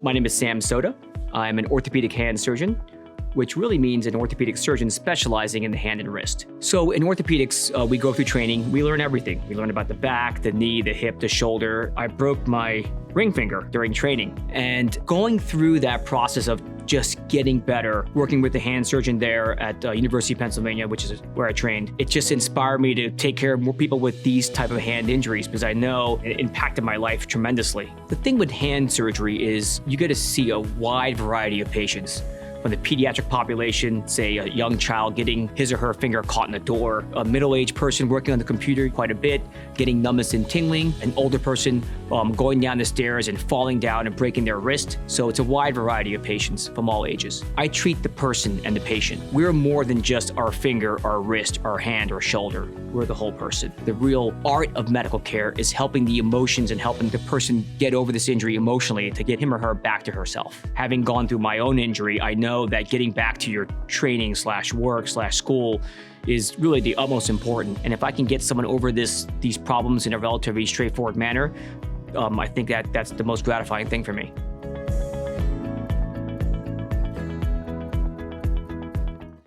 My name is Sam Sodha. I'm an orthopedic hand surgeon, which really means an orthopedic surgeon specializing in the hand and wrist. So in orthopedics, we go through training. We learn everything. We learn about the back, the knee, the hip, the shoulder. I broke my ring finger during training. And going through that process of just getting better, working with the hand surgeon there at University of Pennsylvania, which is where I trained, it just inspired me to take care of more people with these type of hand injuries because I know it impacted my life tremendously. The thing with hand surgery is you get to see a wide variety of patients. From the pediatric population, say a young child getting his or her finger caught in the door, a middle-aged person working on the computer quite a bit, getting numbness and tingling, an older person going down the stairs and falling down and breaking their wrist. So it's a wide variety of patients from all ages. I treat the person and the patient. We're more than just our finger, our wrist, our hand, or shoulder. We're the whole person. The real art of medical care is helping the emotions and helping the person get over this injury emotionally to get him or her back to herself. Having gone through my own injury, I know that getting back to your training / work / school is really the utmost important. And if I can get someone over these problems in a relatively straightforward manner, I think that's the most gratifying thing for me.